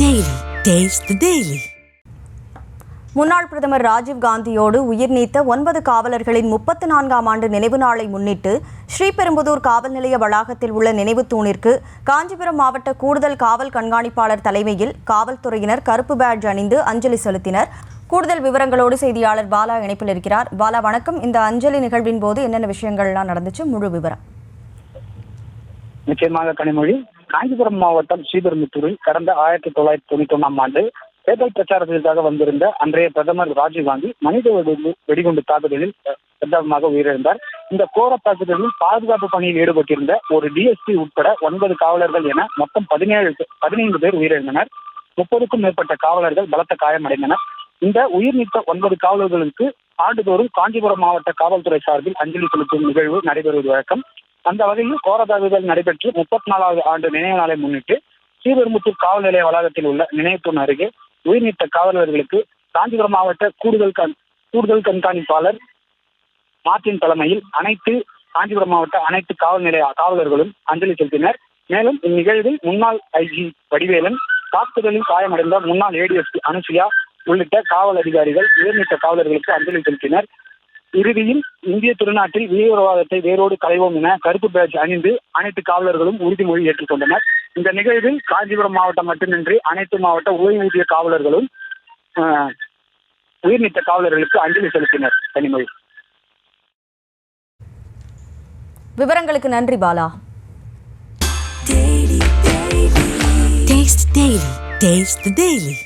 Daily. Taste the Daily. முன்னாள் பிரதமர் ராஜீவ் காந்தியோடு உயிர் நீத்த 9 காவலர்களின் 34ஆம் ஆண்டு நினைவு நாளை முன்னிட்டு ஸ்ரீபெரும்புதூர் காவல் நிலைய வளாகத்தில் உள்ள நினைவு தூணிற்கு காஞ்சிபுரம் மாவட்ட கூடுதல் காவல் கண்காணிப்பாளர் தலைமையில் காவல்துறையினர் கருப்பு பேட்ஜ் அணிந்து அஞ்சலி செலுத்தினர். கூடுதல் விவரங்களோடு செய்தியாளர் பாலா இணைப்பில் இருக்கிறார். பாலா, வணக்கம். இந்த அஞ்சலி நிகழ்வின் போது என்னென்ன விஷயங்கள்லாம் நடந்துச்சு, முழு விவரம்? நிச்சயமாக கனிமொழி, காஞ்சிபுரம் மாவட்டம் ஸ்ரீபெரும்புத்தூரில் கடந்த 1991ஆம் ஆண்டு தேர்தல் பிரச்சாரத்திற்காக வந்திருந்த அன்றைய பிரதமர் ராஜீவ்காந்தி மனித வெடிகுண்டு தாக்குதலில் பிரதமமாக உயிரிழந்தார். இந்த கோர தாக்குதலில் பாதுகாப்பு பணியில் ஈடுபட்டிருந்த ஒரு டிஎஸ்பி உட்பட 9 காவலர்கள் என மொத்தம் 15 பேர் உயிரிழந்தனர். 30க்கும் மேற்பட்ட காவலர்கள் பலத்த காயமடைந்தனர். இந்த உயிர் நீத்த 9 காவலர்களுக்கு ஆண்டுதோறும் காஞ்சிபுரம் மாவட்ட காவல்துறை சார்பில் அஞ்சலி செலுத்தும் நிகழ்வு நடைபெறுவது வழக்கம். அந்த வகையில் கோர தாக்குதல் நடைபெற்று 34வது ஆண்டு நினைவு நாளை முன்னிட்டு ஸ்ரீபெரும்புத்தூர் காவல் நிலைய வளாகத்தில் உள்ள நினைவு தூண் அருகே உயிர் நீத்த காவலர்களுக்கு காஞ்சிபுரம் மாவட்ட கூடுதல் கண்காணிப்பாளர் மார்ட்டின் தலைமையில் காஞ்சிபுரம் மாவட்ட அனைத்து காவல் நிலைய காவலர்களும் அஞ்சலி செலுத்தினர். மேலும் இந்நிகழ்வில் முன்னாள் ஐஜி வடிவேலன், தாக்குதலில் காயமடைந்த முன்னாள் ஏடிஎஸ்பி அனுசுயா உள்ளிட்ட காவல் அதிகாரிகள் உயிர்நீத்த காவலர்களுக்கு அஞ்சலி செலுத்தினர். இறுதியில் இந்திய திருநாட்டில் தீவிரவாதத்தை வேரோடு களைவோம் என கருப்பு பேட்ஜ் அணிந்து அனைத்து காவலர்களும் உறுதிமொழி ஏற்றுக்கொண்டனர். இந்த நிகழ்வில் காஞ்சிபுரம் மாவட்டம் மட்டுமின்றி அனைத்து மாவட்ட ஓய்வூதிய காவலர்களும் உயிர்நீத்த காவலர்களுக்கு அஞ்சலி செலுத்தினர். கனிமொழி, விவரங்களுக்கு நன்றி பாலா. Taste the Daily.